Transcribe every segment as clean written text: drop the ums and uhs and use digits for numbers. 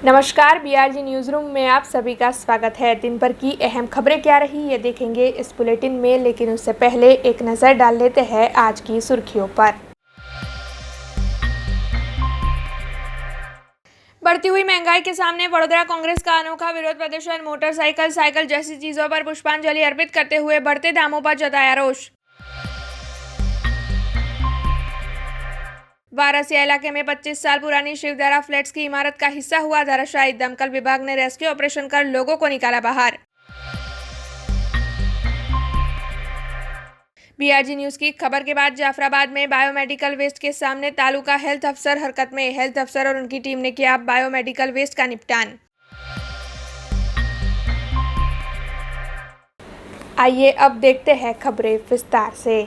नमस्कार, BRG news room में आप सभी का स्वागत है। दिन भर की अहम खबरें क्या रही ये देखेंगे इस बुलेटिन में, लेकिन उससे पहले एक नज़र डाल लेते हैं आज की सुर्खियों पर। बढ़ती हुई महंगाई के सामने वडोदरा कांग्रेस का अनोखा विरोध प्रदर्शन। मोटरसाइकिल, साइकिल जैसी चीजों पर पुष्पांजलि अर्पित करते हुए बढ़ते दामों पर जताया रोष। वारासिया इलाके में 25 साल पुरानी शिवधारा फ्लैट्स की इमारत का हिस्सा हुआ धराशायी। दमकल विभाग ने रेस्क्यू ऑपरेशन कर लोगों को निकाला बाहर। बीआरजी न्यूज की खबर के बाद जाफराबाद में बायोमेडिकल वेस्ट के सामने तालुका हेल्थ अफसर हरकत में। हेल्थ अफसर और उनकी टीम ने किया बायोमेडिकल वेस्ट का निपटान। आइए अब देखते हैं खबरें विस्तार से।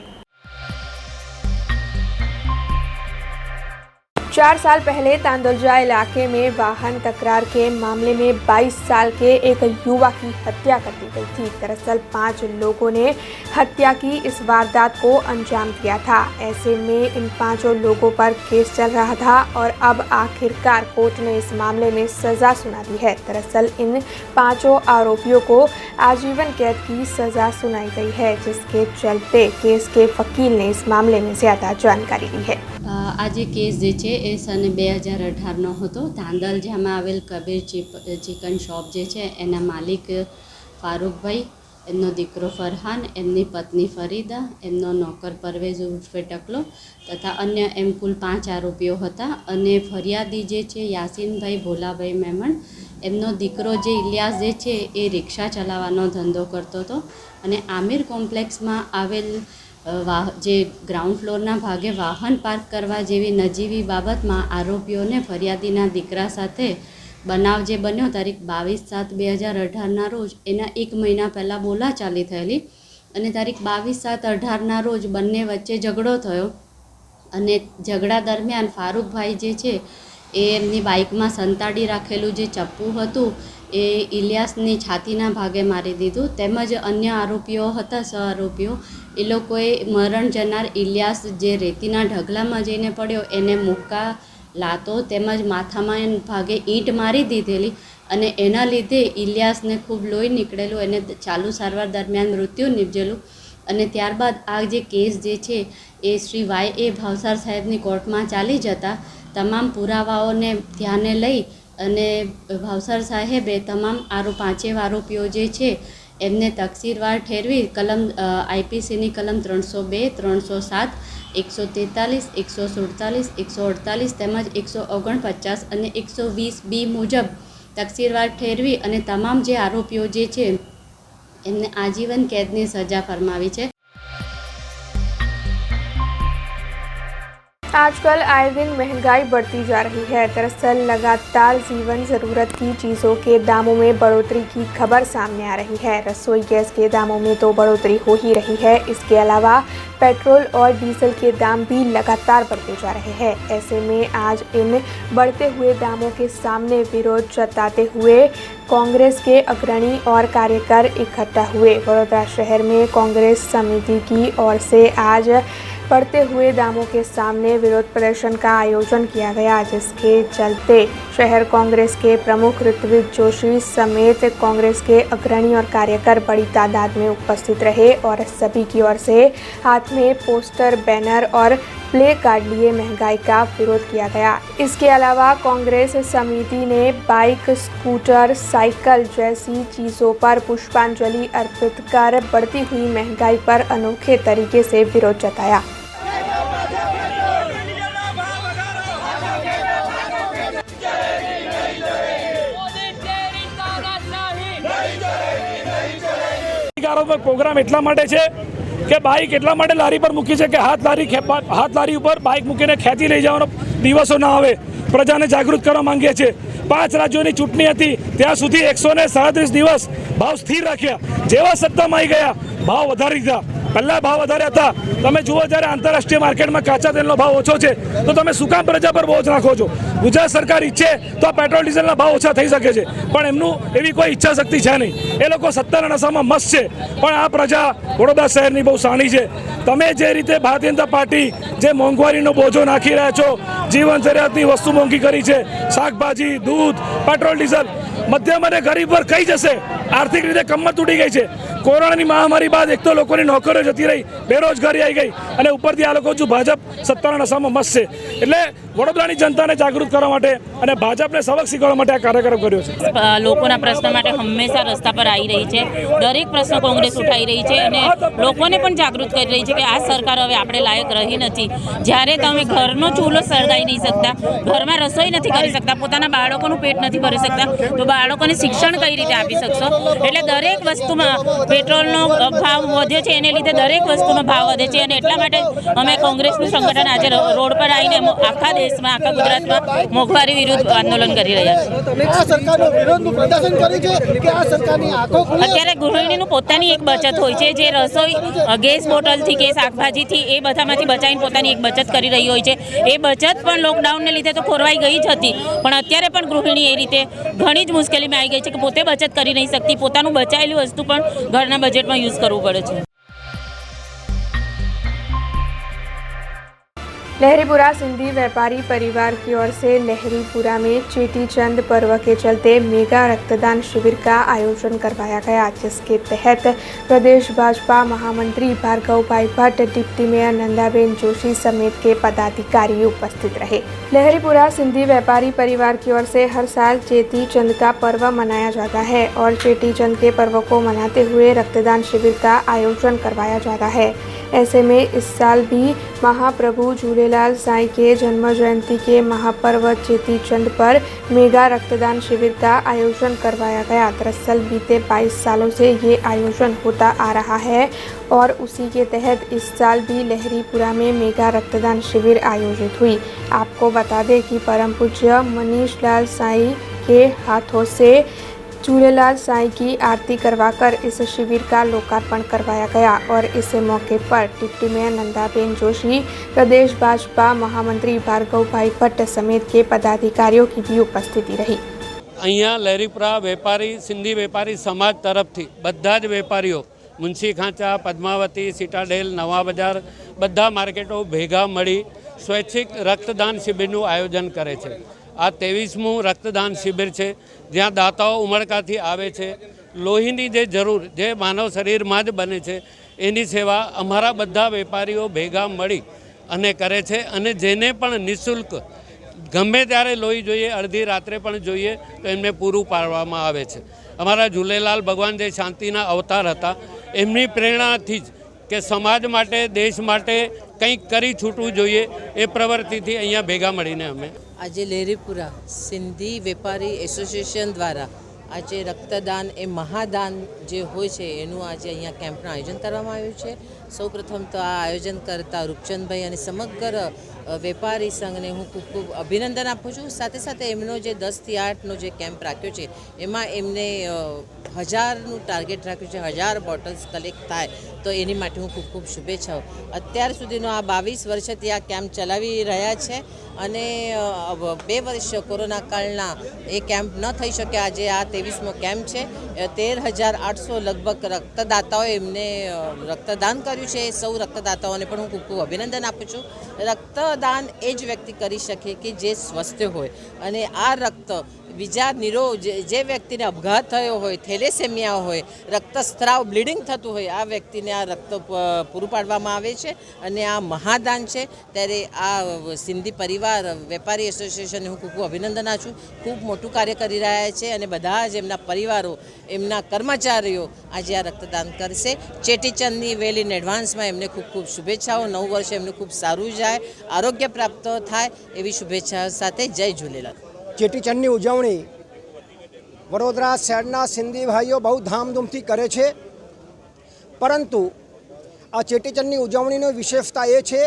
4 साल पहले तांदुलजा इलाके में वाहन तकरार के मामले में 22 साल के एक युवा की हत्या कर दी गई थी। दरअसल 5 लोगों ने हत्या की इस वारदात को अंजाम दिया था। ऐसे में इन 5 लोगों पर केस चल रहा था और अब आखिरकार कोर्ट ने इस मामले में सजा सुना दी है। दरअसल इन 5 आरोपियों को आजीवन कैद की सजा सुनाई गई है, जिसके चलते केस के वकील ने इस मामले में ज़्यादा जानकारी दी है। आज केस जे छे ए सन 2018 હતો। તાંદલજામાં આવેલ કબીર ચિકન શોપ જે છે એના માલિક ફારૂકભાઈ, એમનો દીકરો ફરહાન, એમની પત્ની ફરીદા, એમનો નોકર પરવેઝ ઉર્ફે ટકલો તથા અન્ય એમ કુલ 5 આરોપીઓ હતા। અને ફરિયાદી જે છે યાસીનભાઈ ભોલાભાઈ મેમણ, એમનો દીકરો જે ઇલિયાસ જે છે એ રિક્ષા ચલાવવાનો ધંધો કરતો હતો અને આમિર કોમ્પ્લેક્સમાં આવેલ જે ગ્રાઉન્ડ ફ્લોરના ભાગે વાહન પાર્ક કરવા જેવી નજીવી બાબતમાં આરોપીઓને ફરિયાદીના દીકરા સાથે બનાવ જે બન્યો તારીખ 22/7/2018ના રોજ એના 1 મહિના પહેલાં બોલાચાલી થયેલી અને તારીખ 22/7/18ના રોજ બંને વચ્ચે ઝઘડો થયો અને ઝઘડા દરમિયાન ફારૂકભાઈ જે છે એ એમની બાઇકમાં સંતાડી રાખેલું જે ચપ્પુ હતું એ ઇલિયાસની છાતીના ભાગે મારી દીધું। તેમજ અન્ય આરોપીઓ હતા, સહ આરોપીઓ, એ લોકોએ મરણ જનાર ઇલિયાસ જે રેતીના ઢગલામાં જઈને પડ્યો એને મુક્કા, લાતો તેમજ માથામાં ભાગે ઈંટ મારી દીધેલી અને એના લીધે ઇલિયાસને ખૂબ લોહી નીકળેલું, એને ચાલુ સારવાર દરમિયાન મૃત્યુ નિપજેલું। અને ત્યારબાદ આ જે કેસ જે છે એ શ્રી YA ભાવસાર સાહેબની કોર્ટમાં ચાલી જતા તમામ પુરાવાઓને ધ્યાને લઈ અને ભાવસાર સાહેબે તમામ 5 આરોપીઓ જે છે એમને તકસીરવાર ઠેરવી કલમ IPCની કલમ 302, 307, 143, 147, 148 તેમજ 149 અને 120B મુજબ તકસીરવાર ઠેરવી અને તમામ જે આરોપીઓ જે છે એમને આજીવન કેદની સજા ફરમાવી છે। आजकल आए दिन महंगाई बढ़ती जा रही है। दरअसल लगातार जीवन ज़रूरत की चीज़ों के दामों में बढ़ोतरी की खबर सामने आ रही है। रसोई गैस के दामों में तो बढ़ोतरी हो ही रही है, इसके अलावा पेट्रोल और डीजल के दाम भी लगातार बढ़ते जा रहे हैं। ऐसे में आज इन बढ़ते हुए दामों के सामने विरोध जताते हुए कांग्रेस के अग्रणी और कार्यकर इकट्ठा हुए। वडोदरा शहर में कांग्रेस समिति की ओर से आज बढ़ते हुए दामों के सामने विरोध प्रदर्शन का आयोजन किया गया, जिसके चलते शहर कांग्रेस के प्रमुख ऋत्विक जोशी समेत कांग्रेस के अग्रणी और कार्यकर बड़ी तादाद में उपस्थित रहे और सभी की ओर से हाथ में पोस्टर, बैनर और प्ले कार्ड लिए महंगाई का विरोध किया गया। इसके अलावा कांग्रेस समिति ने बाइक, स्कूटर, साइकिल जैसी चीज़ों पर पुष्पांजलि अर्पित कर बढ़ती हुई महंगाई पर अनोखे तरीके से विरोध जताया। प्रोग्राम એટલા માટે છે કે બાઇક એટલા માટે લારી પર મૂકી છે કે હાથ લારી ઉપર બાઇક મૂકીને ખેંચી લઈ જવાનો દિવસો ના આવે। પ્રજાને જાગૃત કરવા માંગીએ છીએ। 5 રાજ્યોની ચૂંટણી હતી ત્યાં સુધી 137 દિવસ ભાવ સ્થિર રાખ્યા, જેવા સત્તામાં આવી ગયા ભાવ વધારી દીધા। પહેલાં ભાવ વધારે હતા. તમે જુઓ જ્યારે આંતરરાષ્ટ્રીય માર્કેટમાં કાચા તેલનો ભાવ ઓછો છે તો તમે શું કામ પ્રજા પર બોજ નાખો છો? ગુજરાત સરકાર ઈચ્છે તો આ પેટ્રોલ ડીઝલના ભાવ ઓછા થઈ શકે છે, પણ એમનું એવી કોઈ ઈચ્છા શક્તિ છે નહીં. એ લોકો સત્તાના નશામાં મસ્ત છે, પણ આ પ્રજા વડોદરા શહેરની બહુ સાણી છે. તમે જે રીતે ભારતીય જનતા પાર્ટી જે મોંઘવારીનો બોજો નાખી રહ્યા છો, જીવન જરૂરિયાતની વસ્તુ મોંઘી કરી છે, શાકભાજી, દૂધ, પેટ્રોલ, ડીઝલ, મધ્યમ અને ગરીબ વર્ગ કઈ જશે? આર્થિક રીતે કમર તૂટી ગઈ છે. કોરોનાની મહામારી બાદ એક તો લોકોની નોકરીઓ જતી રહી, બેરોજગારી આવી ગઈ, અને ઉપરથી આ લોકો જો ભાજપ સત્તાના નશામાં મસ્ત છે. એટલે વડોદરાની જનતાને જાગૃત કરવા માટે અને ભાજપને સબક શીખવવા માટે આ કાર્યક્રમ કર્યો છે. લોકોના પ્રશ્ન માટે હંમેશા રસ્તા પર આવી રહી છે. દરેક પ્રશ્ન કોંગ્રેસ ઉઠાવી રહી છે અને લોકોને પણ જાગૃત કરી રહી છે કે આ સરકાર હવે આપણે લાયક રહી નથી. જ્યારે તમે ઘરનો ચૂલો સળગાવી નહીં શકતા, ઘરમાં રસોઈ નથી કરી શકતા, પોતાના બાળકોનું પેટ નથી ભરી શકતા, તો બાળકોને શિક્ષણ કઈ રીતે આપી શકશો? એટલે દરેક વસ્તુમાં પેટ્રોલનો ભાવ વધ્યો છે, એને લીધે દરેક વસ્તુનો ભાવ વધે છે. અને એટલા માટે અમે કોંગ્રેસનું સંગઠન આજે રોડ પર આવીને આખા દેશમાં, આખા ગુજરાતમાં મોંઘવારી વિરુદ્ધ આંદોલન કરી રહ્યા છીએ. અત્યારે ગૃહિણીનું પોતાની એક બચત હોય છે, જે રસોઈ ગેસ બોટલથી કે શાકભાજીથી એ બધામાંથી બચાવીને પોતાની એક બચત કરી રહી હોય છે. એ બચત પણ લોકડાઉનને લીધે તો ખોરવાઈ ગઈ જ હતી, પણ અત્યારે પણ ગૃહિણી એ રીતે ઘણી જ મુશ્કેલીમાં આવી ગઈ છે કે પોતે બચત કરી નહીં શકતી, પોતાનું બચાવેલી વસ્તુ પણ ઘરના બજેટમાં યુઝ કરવું પડે છે. लहरीपुरा सिंधी व्यापारी परिवार की ओर से लहरीपुरा में चेटी चंद पर्व के चलते मेगा रक्तदान शिविर का आयोजन करवाया गया, जिसके तहत प्रदेश भाजपा महामंत्री भार्गव भाई भट्ट, डिप्टी मेयर नंदाबेन जोशी समेत के पदाधिकारी उपस्थित रहे। लहरीपुरा सिंधी व्यापारी परिवार की ओर से हर साल चेटी चंद का पर्व मनाया जाता है और चेटी चंद के पर्व को मनाते हुए रक्तदान शिविर का आयोजन करवाया जाता है। ऐसे में इस साल भी महाप्रभु झूलेलाल साईं के जन्म जयंती के महापर्व चेटी चंद पर मेगा रक्तदान शिविर का आयोजन करवाया गया। दरअसल बीते 22 सालों से ये आयोजन होता आ रहा है और उसी के तहत इस साल भी लहरीपुरा में मेगा रक्तदान शिविर आयोजित हुई। आपको बता दें कि परम पूज्य मनीष लाल साईं के हाथों से झूलेलाल साईं की आरती करवाकर इस शिविर का लोकार्पण करवाया गया और इस मौके पर डिप्टी मेयर नंदाबेन जोशी, प्रदेश भाजपा महामंत्री भार्गव भाई भट्ट समेत के पदाधिकारियों की भी उपस्थिति रही। અહીંયા લહેરીપુરા વેપારી સિંધી વેપારી સમાજ તરફથી બધા જ વેપારીઓ મુનશી ખાંચા, પદ્માવતી, સિટાડેલ, નવા બજાર બધા માર્કેટો ભેગા મળી સ્વૈચ્છિક રક્તદાન શિબિરનું આયોજન કરે છે. આ 23મું રક્તદાન શિબિર છે, જ્યાં દાતાઓ ઉમળકાથી આવે છે. લોહીની જે જરૂર જે માનવ શરીરમાં જ બને છે એની સેવા અમારા બધા વેપારીઓ ભેગા મળી અને કરે છે. અને જેને પણ નિઃશુલ્ક ગમે ત્યારે લોહી જોઈએ, અડધી રાત્રે પણ જોઈએ તો એમને પૂરું પાડવામાં આવે છે. અમારા ઝૂલેલાલ ભગવાન જે શાંતિના અવતાર હતા એમની પ્રેરણાથી જ કે સમાજ માટે, દેશ માટે કંઈક કરી છૂટવું જોઈએ એ પ્રવૃત્તિથી અહીંયા ભેગા મળીને અમે આજે લહેરીપુરા સિંધી વેપારી એસોસિએશન દ્વારા આજે રક્તદાન એ મહાદાન જે હોય છે એનું આજે અહીંયા કેમ્પનું આયોજન કરવામાં આવ્યું છે. સૌપ્રથમ તો આ આયોજન કરતા રૂપચંદભાઈ અને સમગ્ર વેપારી સંઘને હું ખૂબ ખૂબ અભિનંદન આપું છું. સાથે સાથે એમનો જે 10 થી 8નો જે કેમ્પ રાખ્યો છે એમાં એમને 1000નું ટાર્ગેટ રાખ્યું છે, 1000 બોટલ્સ કલેક્ટ થાય તો એની માટે હું ખૂબ ખૂબ શુભેચ્છાઓ. અત્યાર સુધીનો આ 22 વર્ષથી આ કેમ્પ ચલાવી રહ્યા છે અને 2 વર્ષ કોરોના કાળના એ કેમ્પ ન થઈ શકે. આજે આ 23મો કેમ્પ છે. 13,800 લગભગ રક્તદાતાઓએ એમને રક્તદાન કર્યું છે. સૌ રક્તદાતાઓને પણ હું ખૂબ ખૂબ અભિનંદન આપું છું. રક્તદાન એ જ વ્યક્તિ કરી શકે કે જે સ્વસ્થ હોય અને આ રક્ત બીજા જે વ્યક્તિને અપઘાત થયો હોય, થેલેસેમિયા હોય, રક્તસ્રાવ બ્લીડિંગ થતું હોય, આ વ્યક્તિને આ રક્ત પૂરું પાડવામાં આવે છે અને આ મહાદાન છે. ત્યારે આ સિંધી પરિવાર વેપારી એસોસિએશનને હું ખૂબ ખૂબ અભિનંદન આપું છું. ખૂબ મોટું કાર્ય કરી રહ્યા છે અને બધા જ એમના પરિવારો, એમના કર્મચારીઓ આજે આ રક્તદાન કરશે. ચેટીચંદની વેલ ઇન એડવાન્સમાં એમને ખૂબ ખૂબ શુભેચ્છાઓ. 9 વર્ષે એમને ખૂબ સારું જાય, આરોગ્ય પ્રાપ્ત થાય એવી શુભેચ્છા સાથે જય ઝૂલેલાલ. ચેટીચંદની ઉજવણી વડોદરા શહેરના સિંધી ભાઈઓ બહુ ધામધૂમથી કરે છે, પરંતુ આ ચેટીચંદની ઉજવણીની વિશેષતા એ છે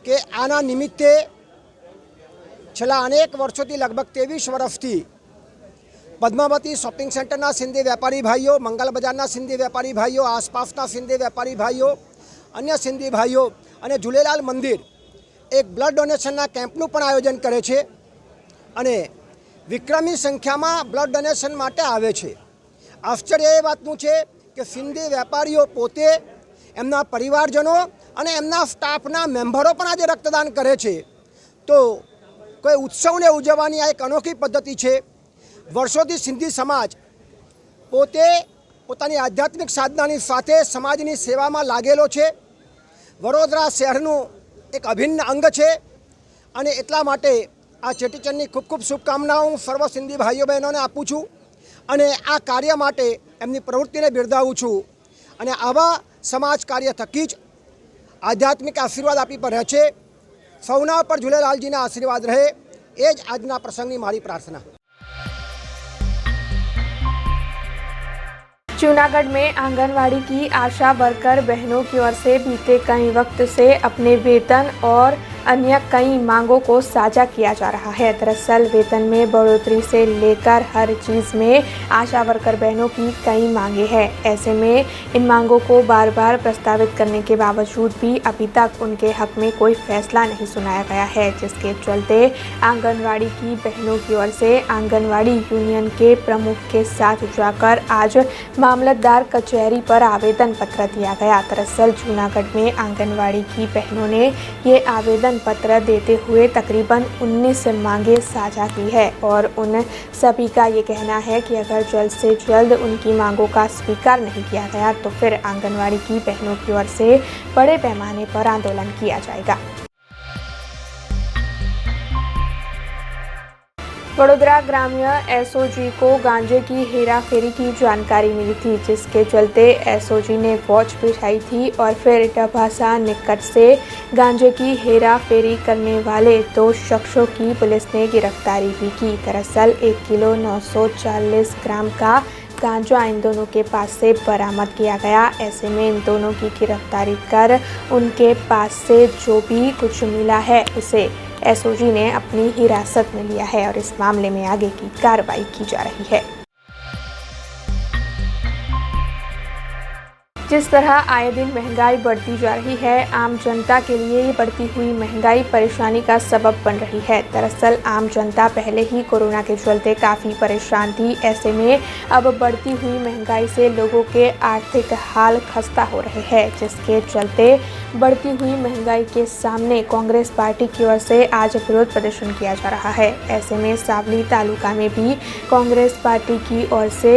કે આના નિમિત્તે છેલ્લા અનેક વર્ષોથી લગભગ 23 વર્ષથી પદ્માવતી શોપિંગ સેન્ટરના સિંધી વેપારી ભાઈઓ, મંગલ બજારના સિંધી વેપારી ભાઈઓ, આસપાસના સિંધી વેપારી ભાઈઓ, અન્ય સિંધી ભાઈઓ અને ઝૂલેલાલ મંદિર એક બ્લડ ડોનેશનના કેમ્પનું પણ આયોજન કરે છે અને વિક્રમી સંખ્યામાં બ્લડ ડોનેશન માટે આવે છે. આશ્ચર્ય એ વાતનું છે કે સિંધી વેપારીઓ પોતે, એમના પરિવારજનો અને એમના સ્ટાફના મેમ્બરો પણ આજે રક્તદાન કરે છે. તો કોઈ ઉત્સવને ઉજવવાની આ એક અનોખી પદ્ધતિ છે. વર્ષોથી સિંધી સમાજ પોતે પોતાની આધ્યાત્મિક સાધનાની સાથે સમાજની સેવામાં લાગેલો છે. વડોદરા શહેરનું એક અભિન્ન અંગ છે અને એટલા માટે આ ચેટીચંડની ખૂબ ખૂબ શુભકામનાઓ હું સર્વ સિંધી ભાઈઓ બહેનોને આપું છું અને આ કાર્ય માટે એમની પ્રવૃત્તિને બિરદાવું છું. અને આવા સમાજ કાર્ય થકી જ આધ્યાત્મિક આશીર્વાદ આપી પર રહે છે. સૌના પર ઝૂલેલાલજીના આશીર્વાદ રહે, એ જ આજના પ્રસંગની મારી પ્રાર્થના. जूनागढ़ में आंगनवाड़ी की आशा वर्कर बहनों की ओर से बीते कई वक्त से अपने वेतन और अन्य कई मांगों को साझा किया जा रहा है. दरअसल वेतन में बढ़ोतरी से लेकर हर चीज़ में आशा वर्कर बहनों की कई मांगे हैं. ऐसे में इन मांगों को बार बार प्रस्तावित करने के बावजूद भी अभी तक उनके हक में कोई फैसला नहीं सुनाया गया है, जिसके चलते आंगनवाड़ी की बहनों की ओर से आंगनवाड़ी यूनियन के प्रमुख के साथ जाकर आज मामलतदार कचहरी पर आवेदन पत्र दिया गया. दरअसल जूनागढ़ में आंगनवाड़ी की बहनों ने ये आवेदन पत्र देते हुए तकरीबन 19 मांगे साझा की है और उन सभी का ये कहना है कि अगर जल्द से जल्द उनकी मांगों का स्वीकार नहीं किया गया तो फिर आंगनवाड़ी की बहनों की ओर से बड़े पैमाने पर आंदोलन किया जाएगा. वडोदरा ग्राम्य एसओजी को गांजे की हेराफेरी की जानकारी मिली थी, जिसके चलते एसओजी ने वॉच बिछाई थी और फिर डभासा निकट से गांजे की हेराफेरी करने वाले 2 शख्सों की पुलिस ने गिरफ्तारी भी की. दरअसल 1 किलो 940 ग्राम का गांजा इन दोनों के पास से बरामद किया गया. ऐसे में इन दोनों की गिरफ्तारी कर उनके पास से जो भी कुछ मिला है उसे एसओजी ने अपनी हिरासत में लिया है और इस मामले में आगे की कार्रवाई की जा रही है. जिस तरह आए दिन महंगाई बढ़ती जा रही है, आम जनता के लिए ये बढ़ती हुई महंगाई परेशानी का सबब बन रही है. दरअसल आम जनता पहले ही कोरोना के चलते काफ़ी परेशान थी. ऐसे में अब बढ़ती हुई महंगाई से लोगों के आर्थिक हाल खस्ता हो रहे हैं, जिसके चलते बढ़ती हुई महंगाई के सामने कांग्रेस पार्टी की ओर से आज विरोध प्रदर्शन किया जा रहा है. ऐसे में सावली तालुका में भी कांग्रेस पार्टी की ओर से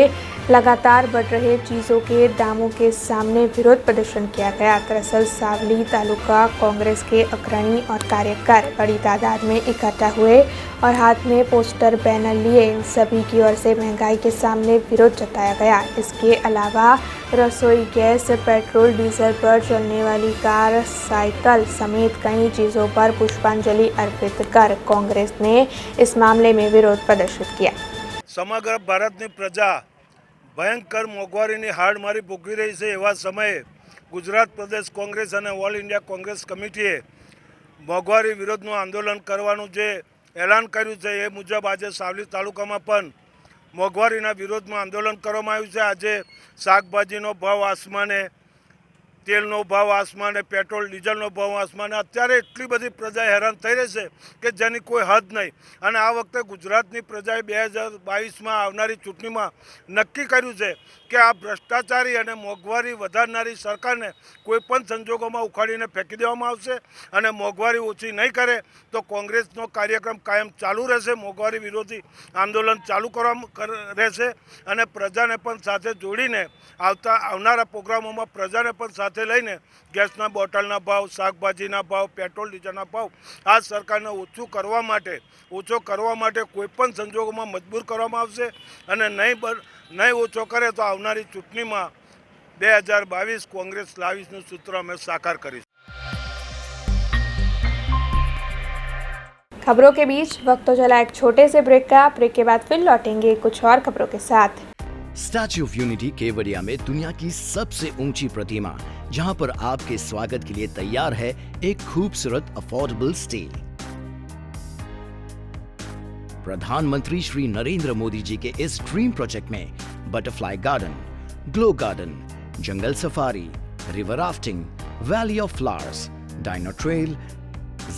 लगातार बढ़ रहे चीज़ों के दामों के सामने विरोध प्रदर्शन किया गया. दरअसल सावली तालुका कांग्रेस के अग्रणी और कार्यकर बड़ी तादाद में इकट्ठा हुए और हाथ में पोस्टर बैनर लिए इन सभी की ओर से महंगाई के सामने विरोध जताया गया. इसके अलावा रसोई गैस, पेट्रोल, डीजल पर चलने वाली कार, साइकिल समेत कई चीज़ों पर पुष्पांजलि अर्पित कर कांग्रेस ने इस मामले में विरोध प्रदर्शित किया. समग्र भारतની પ્રજા ભયંકર મોંઘવારીની હાડમારી ભોગવી રહી છે. એવા સમયે ગુજરાત પ્રદેશ કોંગ્રેસ અને ઓલ ઇન્ડિયા કોંગ્રેસ કમિટીએ મોંઘવારી વિરોધનું આંદોલન કરવાનું જે એલાન કર્યું છે એ મુજબ આજે સાવલી તાલુકામાં પણ મોંઘવારીના વિરોધમાં આંદોલન કરવામાં આવ્યું છે. આજે શાકભાજીનો ભાવ આસમાને, તેલનો ભાવ આસમાને, પેટ્રોલ ડીઝલનો ભાવ આસમાને. અત્યારે એટલી બધી પ્રજા હેરાન થઈ રહી છે કે જેની કોઈ હદ નહીં. અને આ વખતે ગુજરાતની પ્રજાએ 2022માં આવનારી ચૂંટણીમાં નક્કી કર્યું છે કે આ ભ્રષ્ટાચારી અને મોંઘવારી વધારનારી સરકારને કોઈપણ સંજોગોમાં ઉખાડીને ફેંકી દેવામાં આવશે અને મોંઘવારી ઓછી નહીં કરે તો કોંગ્રેસનો કાર્યક્રમ કાયમ ચાલુ રહેશે. મોંઘવારી વિરોધી આંદોલન ચાલુ રહેશે અને પ્રજાને પણ સાથે જોડીને આવનારા પ્રોગ્રામોમાં પ્રજાને પણ સાથે લઈને ગેસના બોટલના ભાવ, શાકભાજીના ભાવ, પેટ્રોલ ડીઝલના ભાવ આ સરકારને ઓછો કરવા માટે કોઈપણ સંજોગોમાં મજબૂર કરવામાં આવશે અને નહીં ઓછો કરે તો આવનારી ચૂંટણીમાં 2022 કોંગ્રેસ લાવીશનું સૂત્ર અમે સાકાર કરીશું. खबरों के बीच वक्त तो चला एक छोटे से ब्रेक का. ब्रेक के बाद फिर लौटेंगे कुछ और खबरों के साथ. स्टैच्यू ऑफ यूनिटी केवड़िया में दुनिया की सबसे ऊंची प्रतिमा, जहां पर आपके स्वागत के लिए तैयार है एक खूबसूरत अफोर्डेबल स्टे. प्रधानमंत्री श्री नरेंद्र मोदी जी के इस ड्रीम प्रोजेक्ट में बटरफ्लाई गार्डन, ग्लो गार्डन, जंगल safari, river rafting, valley of flowers, dino trail,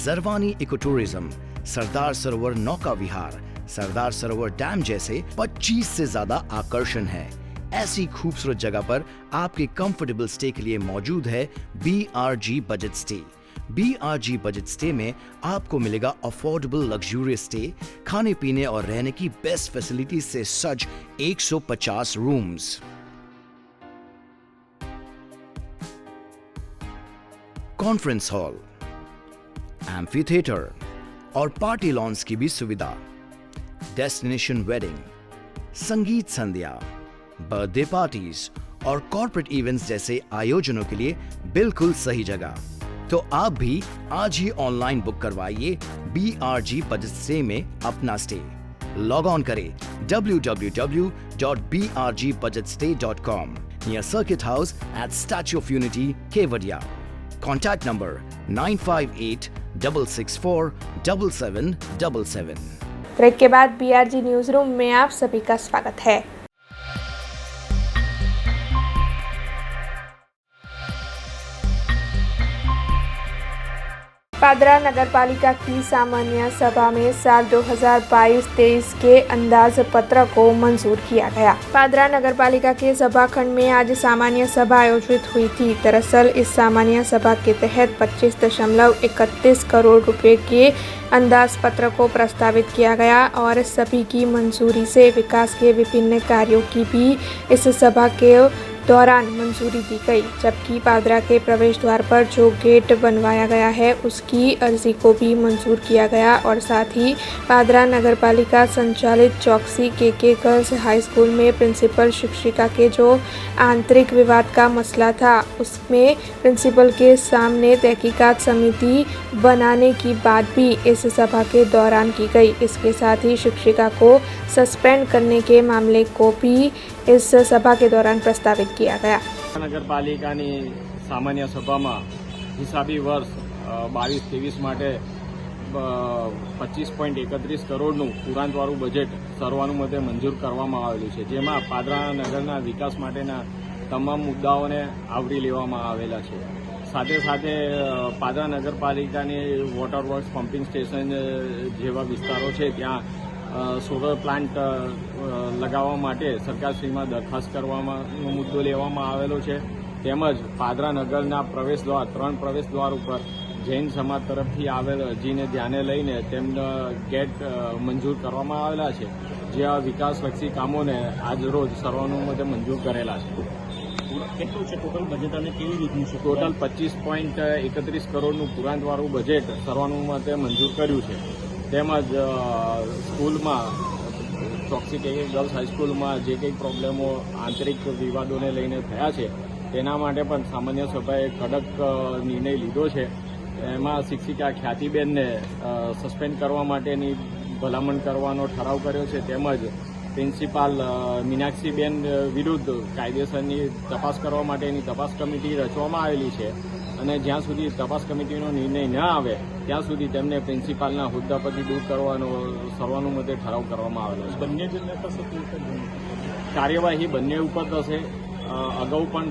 Jarwani eco tourism, Sardar Sarovar नौका विहार, सरदार सरोवर डैम जैसे 25 से ज्यादा आकर्षण है। ऐसी खूबसूरत जगह पर आपके कंफर्टेबल स्टे के लिए मौजूद है BRG budget stay. BRG budget stay में आपको मिलेगा अफोर्डेबल लग्जूरियस स्टे, खाने पीने और रहने की बेस्ट फैसिलिटी से सज्ज 150 rooms, conference hall, amphi theatre और पार्टी लॉन्स की भी सुविधा, डेस्टिनेशन वेडिंग, संगीत संध्या, बर्थडे पार्टीज और कॉर्पोरेट इवेंट्स जैसे आयोजनों के लिए बिल्कुल सही जगह। तो आप भी आज ही ऑनलाइन बुक करवाइए BRG बजट स्टे में अपना स्टे। लॉग ऑन करें www.brgbudgetstay.com near circuit house at Statue of Unity Kevadia. Contact number 9586647777। Break के बाद BRG न्यूज रूम में आप सभी का स्वागत है। पादरा नगर पालिका की सामान्य सभा में साल 2022-23 के अंदाज पत्र को मंजूर किया गया। पादरा नगर पालिका के सभाखंड में आज सामान्य सभा आयोजित हुई थी। दरअसल इस सामान्य सभा के तहत 25.31 करोड़ रुपए के अंदाज पत्र को प्रस्तावित किया गया और सभी की मंजूरी से विकास के विभिन्न कार्यों की भी इस सभा के दौरान मंजूरी दी गई। जबकि पादरा के प्रवेश द्वार पर जो गेट बनवाया गया है उसकी अर्जी को भी मंजूर किया गया और साथ ही पादरा नगर पालिका संचालित चौकसी KK गर्ल्स हाई स्कूल में प्रिंसिपल शिक्षिका के जो आंतरिक विवाद का मसला था उसमें प्रिंसिपल के सामने तहकीकात समिति बनाने की बात भी इस सभा के दौरान की गई। इसके साथ ही शिक्षिका को सस्पेंड करने के मामले को भी इस सभा के दौरान प्रस्तावित किया गया। નગરપાલિકાની સામાન્ય સભામાં હિસાબી વર્ષ 22-23 માટે 25.31 કરોડનું પુરાંતવાળું બજેટ સર્વાનુમતે મંજૂર કરવામાં આવેલું છે, જેમાં પાદરા નગરના વિકાસ માટેના તમામ મુદ્દાઓને આવરી લેવામાં આવેલા છે। સાથે સાથે પાદરા નગરપાલિકાની વોટર વર્ક્સ, પમ્પિંગ સ્ટેશન જેવા વિસ્તારો છે ત્યાં સોલર પ્લાન્ટ લગાવવા માટે સરકારશ્રીમાં દરખાસ્ત કરવાનો મુદ્દો લેવામાં આવેલો છે। તેમજ પાદરા નગરના પ્રવેશદ્વાર 3 પ્રવેશદ્વાર ઉપર જૈન સમાજ તરફથી આવેલ અરજીને ધ્યાને લઈને તેમના ગેટ મંજૂર કરવામાં આવેલા છે, જે આ વિકાસલક્ષી કામોને આજરોજ સર્વાનુમતે મંજૂર કરેલા છે। કેટલું છે ટોટલ બજેટ અને કેવી રીતનું છે? ટોટલ 25.31 કરોડનું પુરાંતવાળું બજેટ સર્વાનુમતે મંજૂર કર્યું છે। તેમજ સ્કૂલમાં ચોકસી KK ગર્લ્સ હાઈસ્કૂલમાં જે કંઈ પ્રોબ્લેમો આંતરિક વિવાદોને લઈને થયા છે તેના માટે પણ સામાન્ય સભાએ કડક નિર્ણય લીધો છે। એમાં શિક્ષિકા ખ્યાતિબેનને સસ્પેન્ડ કરવા માટેની ભલામણ કરવાનો ઠરાવ કર્યો છે। તેમજ પ્રિન્સિપાલ મીનાક્ષીબેન વિરુદ્ધ કાયદેસરની તપાસ કરવા માટેની તપાસ કમિટી રચવામાં આવેલી છે અને જ્યાં સુધી તપાસ કમિટીનો નિર્ણય ન આવે ત્યાં સુધી તેમને પ્રિન્સિપાલના હોદ્દા પરથી દૂર કરવાનો સર્વાનુમતે ઠરાવ કરવામાં આવેલો છે। બંને જણને થશે કાર્યવાહી બંને ઉપર થશે। અગાઉ પણ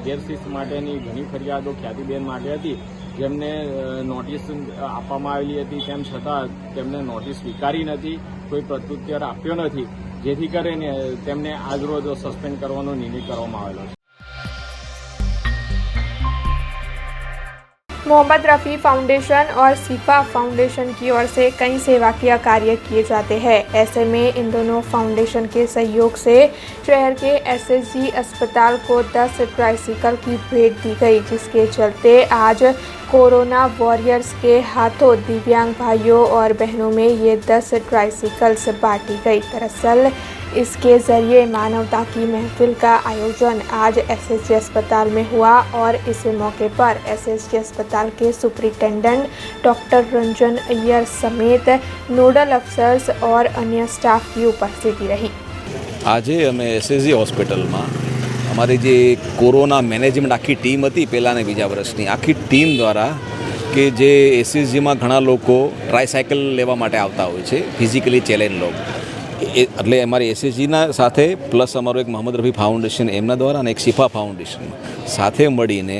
ગેરશિસ્ત માટેની ઘણી ફરિયાદો ખ્યાતિબેન માટે હતી, જેમને નોટિસ આપવામાં આવેલી હતી, તેમ છતાં તેમને નોટિસ સ્વીકારી નથી, કોઈ પ્રત્યુત્તર આપ્યો નથી, જેથી કરીને તેમને આજરોજ સસ્પેન્ડ કરવાનો નિર્ણય કરવામાં આવેલો છે। मोहम्मद रफ़ी फाउंडेशन और सिफा फाउंडेशन की ओर से कई सेवाकीय कार्य किए जाते हैं। ऐसे में इन दोनों फाउंडेशन के सहयोग से शहर के SSG अस्पताल को 10 ट्राइसिकल की भेंट दी गई, जिसके चलते आज कोरोना वॉरियर्स के हाथों दिव्यांग भाइयों और बहनों में ये 10 ट्राइसिकल्स बांटी गई। दरअसल इसके जरिए मानवता की महफिल का आयोजन आज SSG अस्पताल में हुआ और इस मौके पर SSG अस्पताल के सुपरिटेंडेंट डॉक्टर रंजन अय्यर समेत नोडल अफसर्स और अन्य स्टाफ की उपस्थिति रही। આજે અમે SSG હોસ્પિટલમાં અમારી જે કોરોના મેનેજમેન્ટ આખી ટીમ હતી પહેલાંને બીજા વર્ષની આખી ટીમ દ્વારા કે જે એસએસજીમાં ઘણા લોકો ટ્રાયસાયકલ લેવા માટે આવતા હોય છે, ફિઝિકલી ચેલેન્જ લોકો. એટલે અમારી એસએસજીના સાથે પ્લસ અમારું એક મોહમ્મદ રફી ફાઉન્ડેશન એમના દ્વારા અને એક શિફા ફાઉન્ડેશન સાથે મળીને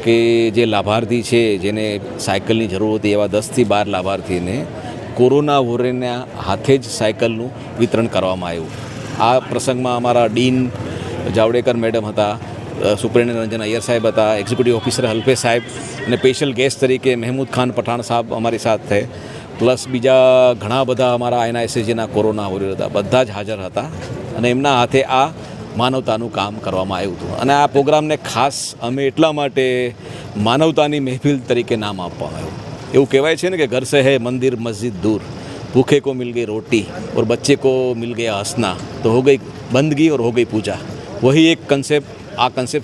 કે જે લાભાર્થી છે જેને સાયકલની જરૂર હતી એવા 10થી 12 લાભાર્થીને કોરોના વોરિયરના હાથે જ સાયકલનું વિતરણ કરવામાં આવ્યું. આ પ્રસંગમાં અમારા ડીન જાવડેકર મેડમ હતા, સુપ્રિન્ટેન્ડન્ટ રંજન અય્યર સાહેબ હતા, એક્ઝિક્યુટિવ ઓફિસર અલ્પેશ સાહેબ અને સ્પેશિયલ ગેસ્ટ તરીકે મહેમૂદ ખાન પઠાણ સાહેબ અમારી સાથે, પ્લસ બીજા ઘણા બધા અમારા એના એસએસજીના કોરોના વોરિયર હતા. બધા જ હાજર હતા અને એમના હાથે આ માનવતાનું કામ કરવામાં આવ્યું હતું. અને આ પ્રોગ્રામને ખાસ અમે એટલા માટે માનવતાની મહેફિલ તરીકે નામ આપવામાં આવ્યું. એવું કહેવાય છે ને કે ઘર સે હૈ મંદિર મસ્જિદ દૂર, ભૂखे को मिल गई रोटी और बच्चे को मिल गया हंसना, तो हो गई बंदगी और हो गई पूजा. वही एक कंसेप्ट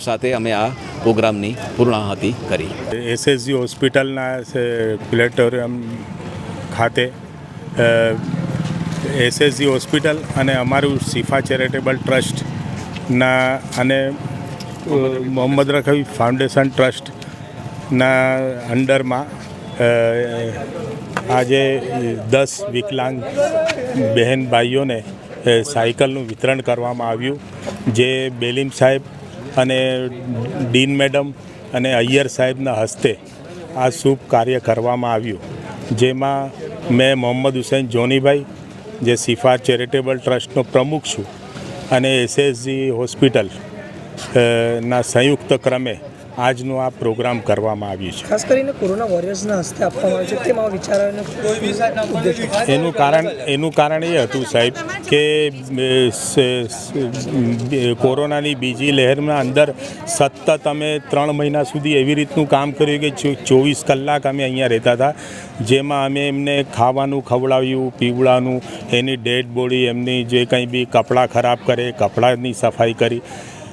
સાથે અમે આ પ્રોગ્રામની પૂર્ણાહુતિ કરી. એસએસજી હોસ્પિટલના પ્લેટોરિયમ ખાતે એસએસજી હોસ્પિટલ અને અમારું શિફા ચેરિટેબલ ટ્રસ્ટના અને મોહમ્મદ રફી ફાઉન્ડેશન ટ્રસ્ટના અંડરમાં આજે 10 વિકલાંગ બહેન ભાઈઓને સાયકલનું વિતરણ કરવામાં આવ્યું, જે બેલીમ સાહેબ અને ડીન મેડમ અને અય્યર સાહેબના હસ્તે આ શુભ કાર્ય કરવામાં આવ્યું. જેમાં મેં મોહમ્મદ હુસૈન જોનીભાઈ, જે શિફા ચેરિટેબલ ટ્રસ્ટનો પ્રમુખ છું, અને એસએસજી હોસ્પિટલ ના સંયુક્ત ક્રમે આજનો આ પ્રોગ્રામ કરવામાં આવ્યું છે. ખાસ કરીને કોરોના વોરિયર્સના હસ્તે આપવામાં આવે છે, તેમાં વિચારોને એનું કારણ એ હતું સાહેબ કે કોરોનાની બીજી લહેરમાં અંદર સતત અમે 3 મહિના સુધી એવી રીતનું કામ કર્યું કે 24 કલાક અમે અહીંયા રહેતા હતા, જેમાં અમે એમને ખાવાનું ખવડાવ્યું, પીવડાનું, એની ડેડ બોડી, એમની જે કંઈ બી કપડાં ખરાબ કરે કપડાની સફાઈ કરી.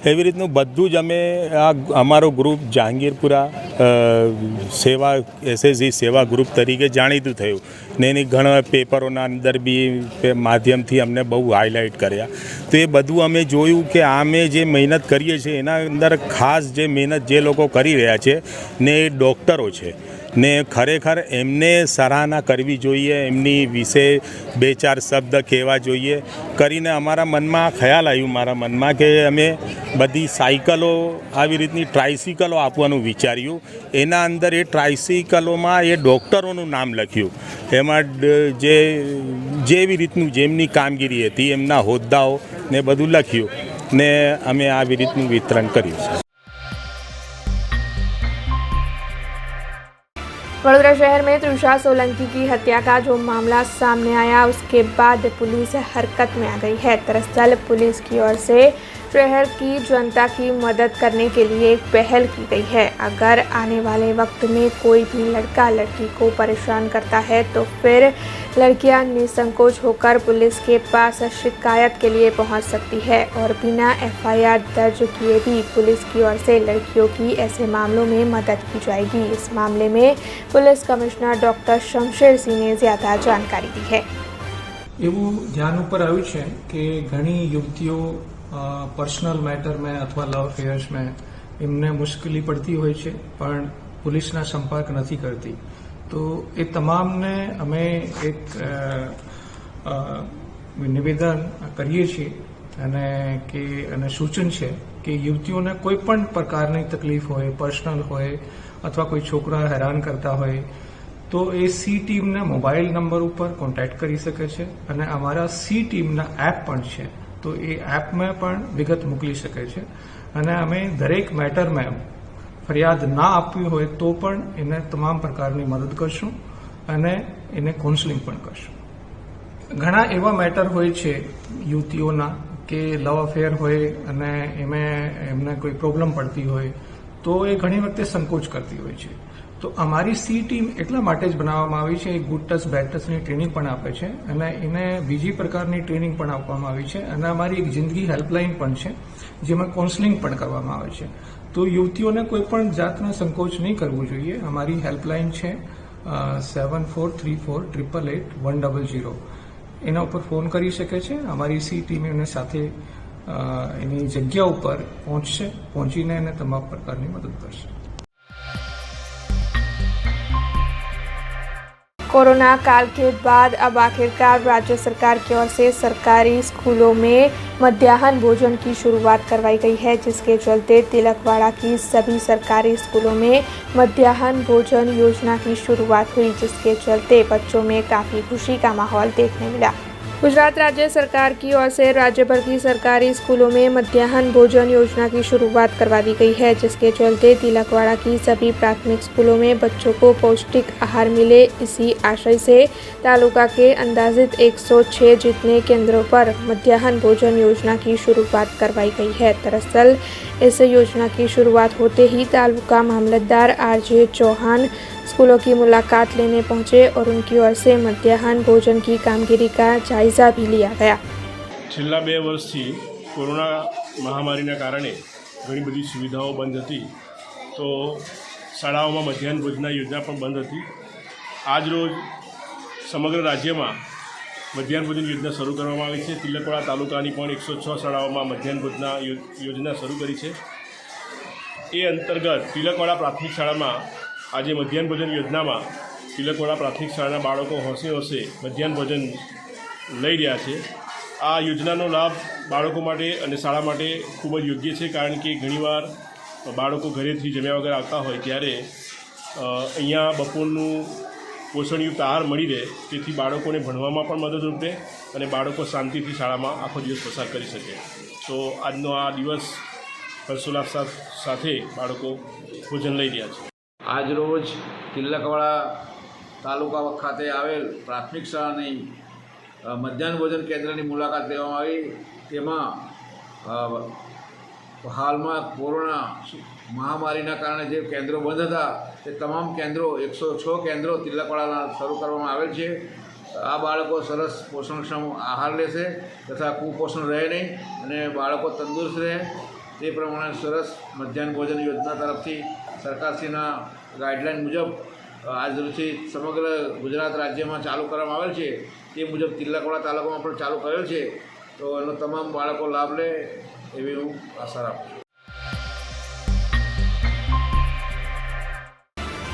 એવી રીતનું બધું જ અમે આ અમારો ગ્રુપ જહાંગીરપુરા સેવા એસએસજી સેવા ગ્રુપ તરીકે જાણીતું થયું ને એની ઘણા પેપરોના અંદર બી માધ્યમથી અમને બહુ હાઇલાઇટ કર્યા. તો એ બધું અમે જોયું કે અમે જે મહેનત કરીએ છીએ એના અંદર ખાસ જે મહેનત જે લોકો કરી રહ્યા છે ને એ ડૉક્ટરો છે ને ખરેખર એમને સરાહના કરવી જોઈએ, એમની વિશે 2-4 શબ્દ કહેવા જોઈએ કરીને અમારા મનમાં ખ્યાલ આવ્યું, મારા મનમાં, કે અમે બધી સાયકલો આવી રીતની ટ્રાયસિકલો આપવાનું વિચાર્યું. એના અંદર એ ટ્રાયસિકલોમાં એ ડૉક્ટરોનું નામ લખ્યું, એમાં જેવી રીતનું જેમની કામગીરી હતી એમના હોદ્દાઓ ને બધું લખ્યું ને અમે આવી રીતનું વિતરણ કર્યું છે. वडोदरा शहर में तृषा सोलंकी की हत्या का जो मामला सामने आया, उसके बाद पुलिस हरकत में आ गई है. दरअसल पुलिस की ओर से शहर की जनता की मदद करने के लिए एक पहल की गई है. अगर आने वाले वक्त में कोई भी लड़का लड़की को परेशान करता है तो फिर लड़कियां निसंकोच होकर पुलिस के पास शिकायत के लिए पहुंच सकती है और बिना एफआईआर दर्ज किए भी पुलिस की ओर से लड़कियों की ऐसे मामलों में मदद की जाएगी. इस मामले में police commissioner doctor Shamsher Singh ने ज़्यादा जानकारी दी है. એવું ધ્યાન ઉપર આવ્યું છે કે ઘણી યુવતીઓ પર્સનલ મેટરમાં અથવા લવ અફેર્સમાં એમને મુશ્કેલી પડતી હોય છે પણ પોલીસના સંપર્ક નથી કરતી. તો એ તમામને અમે એક નિવેદન કરીએ છીએ અને સૂચન છે કે યુવતીઓને કોઈ પણ પ્રકારની તકલીફ હોય, પર્સનલ હોય અથવા કોઈ છોકરા હેરાન કરતા હોય તો એ સી ટીમના મોબાઈલ નંબર ઉપર કોન્ટેક્ટ કરી શકે છે અને અમારા સી ટીમના એપ પણ છે, તો એ એપમાં પણ વિગત મોકલી શકે છે અને અમે દરેક મેટરમાં ફરિયાદ ના આપવી હોય તો પણ એને તમામ પ્રકારની મદદ કરશું અને એને કાઉન્સેલિંગ પણ કરશું. ઘણા એવા મેટર હોય છે યુવતીઓના કે લવ અફેર હોય અને એમને કોઈ પ્રોબ્લેમ પડતી હોય તો એ ઘણી વખતે સંકોચ કરતી હોય છે. તો અમારી સી ટીમ એટલા માટે જ બનાવવામાં આવી છે, ગુડ ટચ બેડ ટચની ટ્રેનિંગ પણ આપે છે અને એને બીજી પ્રકારની ટ્રેનિંગ પણ આપવામાં આવી છે અને અમારી એક જિંદગી હેલ્પલાઇન પણ છે જેમાં કાઉન્સેલિંગ પણ કરવામાં આવે છે. તો યુવતીઓને કોઈ પણ જાતનો સંકોચ નહીં કરવું જોઈએ. અમારી હેલ્પલાઇન છે 7434888100, એના ઉપર ફોન કરી શકે છે. અમારી સી ટીમ એને સાથે એની જગ્યા ઉપર પહોંચીને એને તમામ પ્રકારની મદદ કરશે. कोरोना काल के बाद अब आखिरकार राज्य सरकार की ओर से सरकारी स्कूलों में मध्याह्न भोजन की शुरुआत करवाई गई है, जिसके चलते तिलकवाड़ा की सभी सरकारी स्कूलों में मध्याह्न भोजन योजना की शुरुआत हुई, जिसके चलते बच्चों में काफ़ी खुशी का माहौल देखने मिला। गुजरात राज्य सरकार की ओर से राज्य भर की सरकारी स्कूलों में मध्याह्न भोजन योजना की शुरुआत करवा दी गई है, जिसके चलते तिलकवाड़ा की सभी प्राथमिक स्कूलों में बच्चों को पौष्टिक आहार मिले। इसी आशय से तालुका के अंदाजित 106 जितने केंद्रों पर मध्याह्न भोजन योजना की शुरुआत करवाई गई है। दरअसल इस योजना की शुरुआत होते ही तालुका मामलतदार आरजे चौहान स्कूलों की मुलाकात लेने पहुंचे और उनकी ओर से मध्याह्न भोजन की कामगिरी का जायजा भी लिया गया। છેલ્લા 2 વર્ષથી કોરોના મહામારીના કારણે ઘણી બધી સુવિધાઓ બંધ હતી, તો શાળાઓમાં મધ્યાહન ભોજનના યોજના પણ બંધ હતી। આજ રોજ સમગ્ર રાજ્યમાં મધ્યાહન ભોજન યોજના શરૂ કરવામાં આવી છે। તિલકવાડા તાલુકાની પણ 106 શાળાઓમાં મધ્યાહન ભોજનના યોજના શરૂ કરી છે। એ અંતર્ગત તિલકવાડા પ્રાથમિક શાળામાં આજે મધ્યાહન ભોજન યોજનામાં તિલકવાડા પ્રાથમિક શાળાના બાળકો હોંશે હોંશે મધ્યાહન ભોજન લઈ રહ્યા છે। આ યોજનાનો લાભ બાળકો માટે અને શાળા માટે ખૂબ જ યોગ્ય છે, કારણ કે ઘણીવાર બાળકો ઘરેથી જમ્યા વગર આવતા હોય ત્યારે અહીંયા બપોરનું પોષણયુક્ત આહાર મળી રહે, તેથી બાળકોને ભણવામાં પણ મદદરૂપ રહે અને બાળકો શાંતિથી શાળામાં આખો દિવસ પસાર કરી શકે। તો આજનો આ દિવસ હર્ષોલ્લાસ સાથે બાળકો ભોજન લઈ રહ્યા છે। આજ રોજ તિલકવાડા તાલુકા ખાતે આવેલ પ્રાથમિક શાળાની મધ્યાહન ભોજન કેન્દ્રની મુલાકાત લેવામાં આવી। તેમાં હાલમાં કોરોના મહામારીના કારણે જે કેન્દ્રો બંધ હતા તે તમામ કેન્દ્રો 106 કેન્દ્રો તિલકવાડાના શરૂ કરવામાં આવેલ છે। આ બાળકો સરસ પોષણક્ષમ આહાર લેશે તથા કુપોષણ રહે નહીં અને બાળકો તંદુરસ્ત રહે તે પ્રમાણે સરસ મધ્યાહન ભોજન યોજના તરફથી સરકારશ્રીના ગાઈડલાઇન મુજબ આજથી સમગ્ર ગુજરાત રાજ્યમાં ચાલુ કરવામાં આવેલ છે। તે મુજબ તિલકવાડા તાલુકામાં પણ ચાલુ કરેલ છે, તો એનો તમામ બાળકો લાભ લે એવી હું આશા રાખું છું।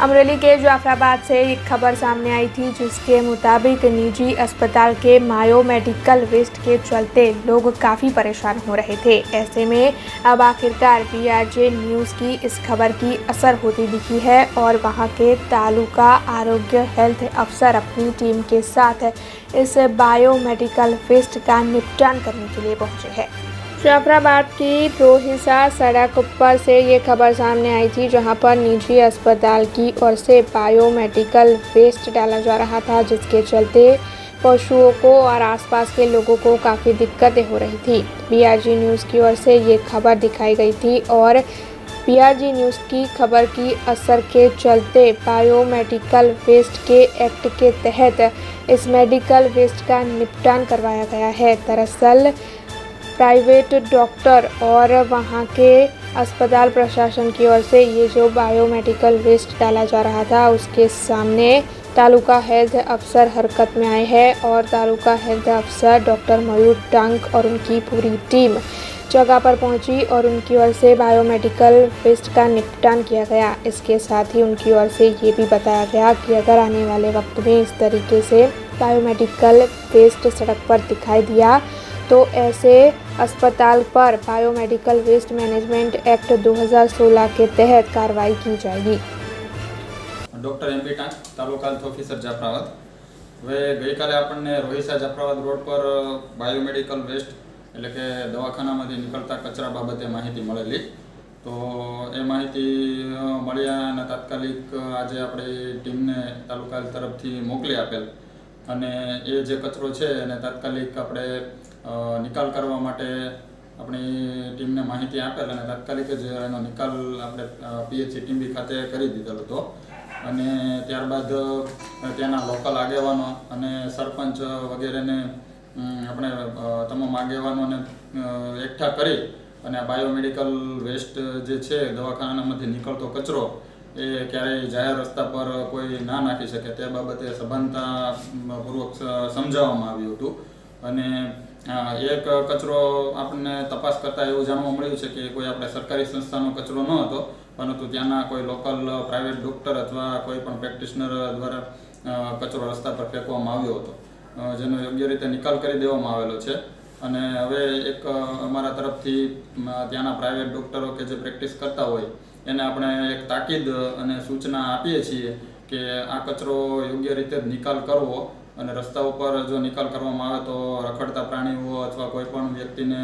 अमरेली के जाफराबाद से एक खबर सामने आई थी, जिसके मुताबिक निजी अस्पताल के बायोमेडिकल वेस्ट के चलते लोग काफ़ी परेशान हो रहे थे। ऐसे में अब आखिरकार BRJ न्यूज़ की इस खबर की असर होती दिखी है और वहां के तालुका आरोग्य हेल्थ अफसर अपनी टीम के साथ इस बायोमेडिकल वेस्ट का निपटान करने के लिए पहुंचे हैं। जाफराबाद की रोहिसा सड़क पर से ये खबर सामने आई थी, जहां पर निजी अस्पताल की ओर से बायोमेडिकल वेस्ट डाला जा रहा था, जिसके चलते पशुओं को और आसपास के लोगों को काफ़ी दिक्कतें हो रही थी। BRJ न्यूज़ की ओर से ये खबर दिखाई गई थी और BRJ न्यूज़ की खबर की असर के चलते बायोमेडिकल वेस्ट के एक्ट के तहत इस मेडिकल वेस्ट का निपटान करवाया गया है। दरअसल प्राइवेट डॉक्टर और वहाँ के अस्पताल प्रशासन की ओर से ये जो बायोमेडिकल वेस्ट डाला जा रहा था, उसके सामने तालुका हेल्थ अफसर हरकत में आए हैं और तालुका हेल्थ अफसर डॉक्टर मयूर टंक और उनकी पूरी टीम जगह पर पहुंची और उनकी ओर से बायोमेडिकल वेस्ट का निपटान किया गया। इसके साथ ही उनकी ओर से ये भी बताया गया कि अगर आने वाले वक्त में इस तरीके से बायोमेडिकल वेस्ट सड़क पर दिखाई दिया तो ऐसे अस्पताल पर बायोमेडिकल वेस्ट मैनेजमेंट एक्ट 2016 के तहत कार्रवाई की जाएगी। Doctor MP tank taluka health officer Jafrabad. હવે ગઈકાલે આપણને રોહિસા જાફરાબાદ રોડ પર બાયોમેડિકલ વેસ્ટ એટલે કે દવાખાનામાંથી નીકળતા કચરા બાબતે માહિતી મળેલી, તો એ માહિતી મળ્યા અને તાત્કાલિક આજે આપણી ટીમને તાલુકા હેલ્થ તરફથી મોકલી આપેલ અને એ જે કચરો છે એને તાત્કાલિક આપણે નિકાલ કરવા માટે આપણી ટીમને માહિતી આપેલ અને તાત્કાલિક જ એનો નિકાલ આપણે PHC ટીમ્બી ખાતે કરી દીધેલો હતો અને ત્યારબાદ ત્યાંના લોકલ આગેવાનો અને સરપંચ વગેરેને આપણે તમામ આગેવાનોને એકઠા કરી અને આ બાયોમેડિકલ વેસ્ટ જે છે દવાખાનામાંથી નીકળતો કચરો એ ક્યારેય જાહેર રસ્તા પર કોઈ ના નાખી શકે તે બાબતે સભાનતાપૂર્વક સમજાવવામાં આવ્યું હતું અને એક કચરો આપણને તપાસ કરતાં એવું જાણવા મળ્યું છે કે કોઈ આપણે સરકારી સંસ્થાનો કચરો ન હતો, પરંતુ ત્યાંના કોઈ લોકલ પ્રાઇવેટ ડૉક્ટર અથવા કોઈ પણ પ્રેક્ટિશનર દ્વારા કચરો રસ્તા પર ફેંકવામાં આવ્યો હતો, જેનો યોગ્ય રીતે નિકાલ કરી દેવામાં આવેલો છે. અને હવે એક અમારા તરફથી ત્યાંના પ્રાઇવેટ ડૉક્ટરો કે જે પ્રેક્ટિસ કરતા હોય એને આપણે એક તાકીદ અને સૂચના આપીએ છીએ કે આ કચરો યોગ્ય રીતે જ નિકાલ કરવો, અને રસ્તા ઉપર જો નિકાલ કરવામાં આવે તો રખડતા પ્રાણીઓ અથવા કોઈ પણ વ્યક્તિને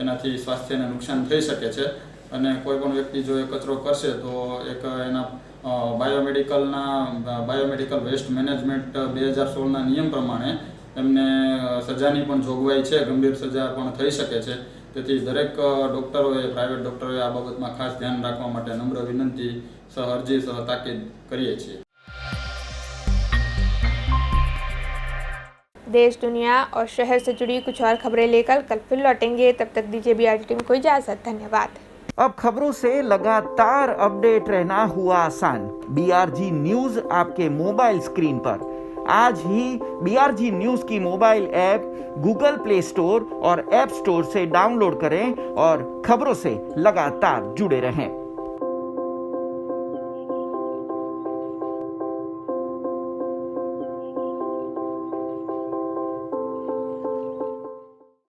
એનાથી સ્વાસ્થ્યને નુકસાન થઈ શકે છે. અને કોઈ પણ વ્યક્તિ જો એ કચરો કરશે તો એક એના બાયોમેડિકલ વેસ્ટ મેનેજમેન્ટ 2016ના નિયમ પ્રમાણે એમને સજાની પણ જોગવાઈ છે, ગંભીર સજા પણ થઈ શકે છે. તેથી દરેક ડૉક્ટરોએ, પ્રાઇવેટ ડૉક્ટરોએ આ બાબતમાં ખાસ ધ્યાન રાખવા માટે નમ્ર વિનંતી, અરજી, તાકીદ કરીએ છીએ. देश, दुनिया और शहर से जुड़ी कुछ और खबरें लेकर कल फिर लौटेंगे. तब तक दीजिए BRT टीम को इजाजत. धन्यवाद. अब खबरों से लगातार अपडेट रहना हुआ आसान. BRG न्यूज आपके मोबाइल स्क्रीन पर आज ही BRG न्यूज की mobile app Google play store और ऐप स्टोर से डाउनलोड करें और खबरों से लगातार जुड़े रहें.